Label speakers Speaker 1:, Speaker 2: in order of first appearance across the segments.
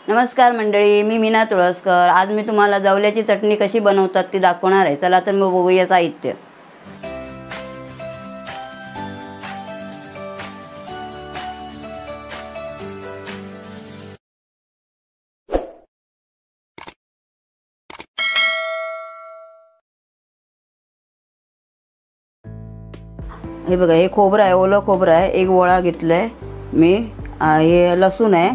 Speaker 1: नमस्कार मंडळी, मी मीना तुळसकर। आज मी तुम्हाला जवल्याची चटणी कशी बनवतात ती दाखवणार आहे। चला तर मग बघूया साहित्य। हे बघा, हे खोबरं आहे, ओलं खोबरं आहे, एक वळा घेतलाय मी। हे लसूण आहे,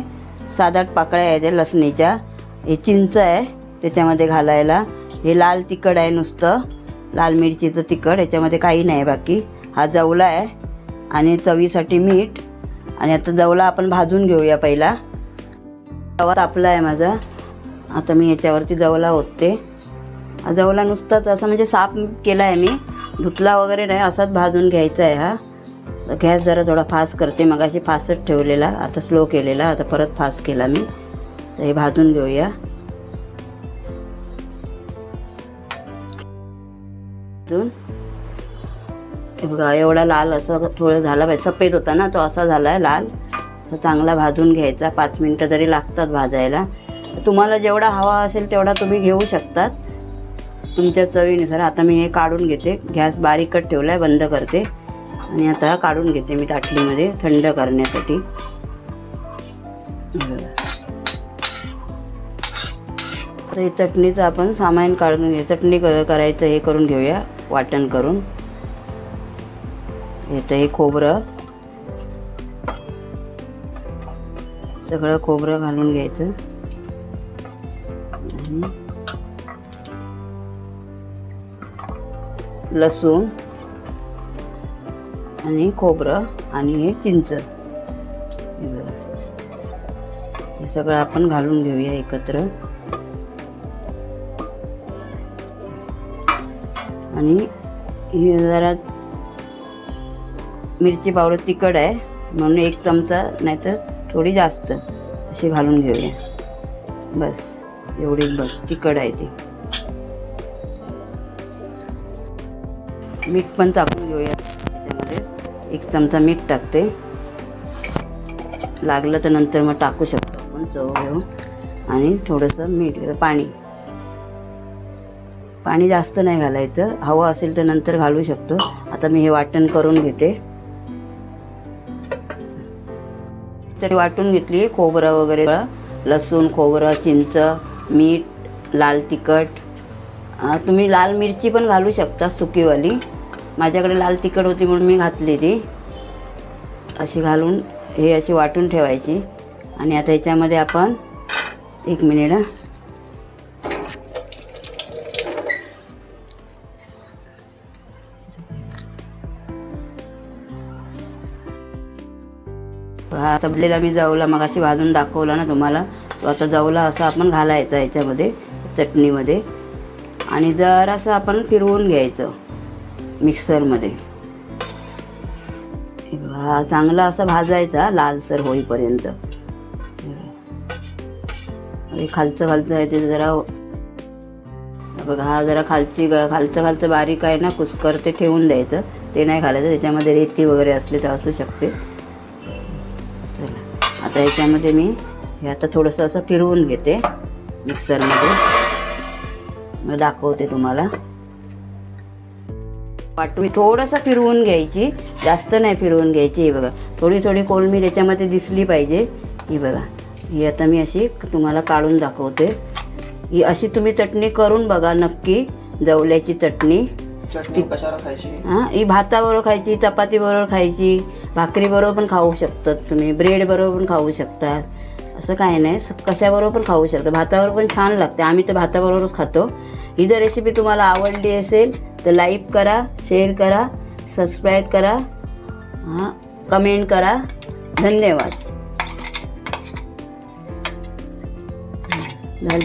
Speaker 1: 7-8 पाकळ्या आहेत लसणीच्या। हे चिंच आहे त्याच्यामध्ये घालायला। हे लाल तिखट आहे, नुसतं लाल मिरचीचं तिखट, याच्यामध्ये काही नाही बाकी। हा जवला आहे आणि चवीसाठी मीठ। आणि आता जवला आपण भाजून घेऊया पहिला। तवा तापला आहे माझा, आता मी याच्यावरती जवला ओतते। जवला नुसताच असं म्हणजे साफ केला आहे मी, धुतला वगैरे नाही, असाच भाजून घ्यायचा आहे। हा गॅस जरा थोडा फास्ट करते, मगाशी फास्टच ठेवलेला, आता स्लो केलेला, आता परत फास्ट केला मी। तर हे भाजून घेऊया। हे बघा, एवढा लाल असं थोडं झाला पाहिजे, सफेद होता ना तो, असा झाला आहे लाल। तर चांगला भाजून घ्यायचा, 5 मिनटं तरी लागतात भाजायला। तुम्हाला जेवढा हवा असेल तेवढा तुम्ही घेऊ शकतात तुमच्या चवीनुसार। आता मी हे काढून घेते, गॅस बारीकच ठेवला आहे, बंद करते आणि आता काढून घेते मी ताटलीमध्ये थंड करण्यासाठी। तर हे चटणीचं आपण सामान काढून घे, चटणी करायचं हे करून घेऊया, वाटण करून। येतं हे खोबरं, सगळं खोबरं घालून घ्यायचं। लसूण आणि खोबरं आणि हे चिंच, हे सगळं आपण घालून घेऊया एकत्र। आणि हे जरा मिरची पावडर तिखट आहे म्हणून 1 चमचा, नाहीतर थोडी जास्त अशी घालून घेऊया। बस एवढी, बस तिखट आहे ती। मीठ पण टाकून घेऊया त्याच्यामध्ये, 1 चमचा मीठ टाकते, लागलं तर नंतर मग टाकू शकतो आपण चव घेऊन। आणि थोडंसं मीठ, पाणी जास्त नाही घालायचं, हवं असेल तर नंतर घालू शकतो। आता मी हे वाटण करून घेते। तरी वाटून घेतली खोबरं वगैरे, लसूण, खोबरं, चिंच, मीठ, लाल तिखट। तुम्ही लाल मिरची पण घालू शकता सुकीवाली, माझ्याकडे लाल तिखट होती म्हणून मी घातली ती। अशी घालून हे अशी वाटून ठेवायची। आणि आता ह्याच्यामध्ये आपण 1 मिनिट हा तबलेला मी जवला मगाशी भाजून दाखवला ना तुम्हाला, तो आता जवला असा आपण घालायचा याच्यामध्ये चटणीमध्ये। आणि जरासं आपण फिरवून घ्यायचं मिक्सरमध्ये। हा चांगला असा भाजायचा लालसर होईपर्यंत। खालचं आहे ते जरा बघा, हा जरा खालचं बारीक आहे ना कुस्कर, ते ठेवून द्यायचं, ते नाही घालायचं, त्याच्यामध्ये रेती वगैरे असली तर असू शकते। चला आता याच्यामध्ये मी हे आता थोडंसं असं फिरवून घेते मिक्सरमध्ये, मग दाखवते तुम्हाला। वाटून थोडंसं फिरवून घ्यायची, जास्त नाही फिरवून घ्यायची। हे बघा, थोडी कोळमी त्याच्यामध्ये दिसली पाहिजे। ही बघा, ही आता मी अशी तुम्हाला काढून दाखवते। ही अशी तुम्ही चटणी करून बघा नक्की, जवल्याची चटणी।
Speaker 2: कशाला खायची?
Speaker 1: हां, ही भाताबरोबर खायची, चपातीबरोबर खायची, भाकरीबरोबर पण खाऊ शकतात तुम्ही, ब्रेड बरोबर पण खाऊ शकता, असं काही नाही, कशाबरोबर पण खाऊ शकता। भाताबरोबर पण छान लागते, आम्ही तर भाताबरोबरच खातो। ही जर रेसिपी तुम्हाला आवडली असेल तर लाईक करा, शेअर करा, सबस्क्राईब करा, कमेंट करा। धन्यवाद। झाली।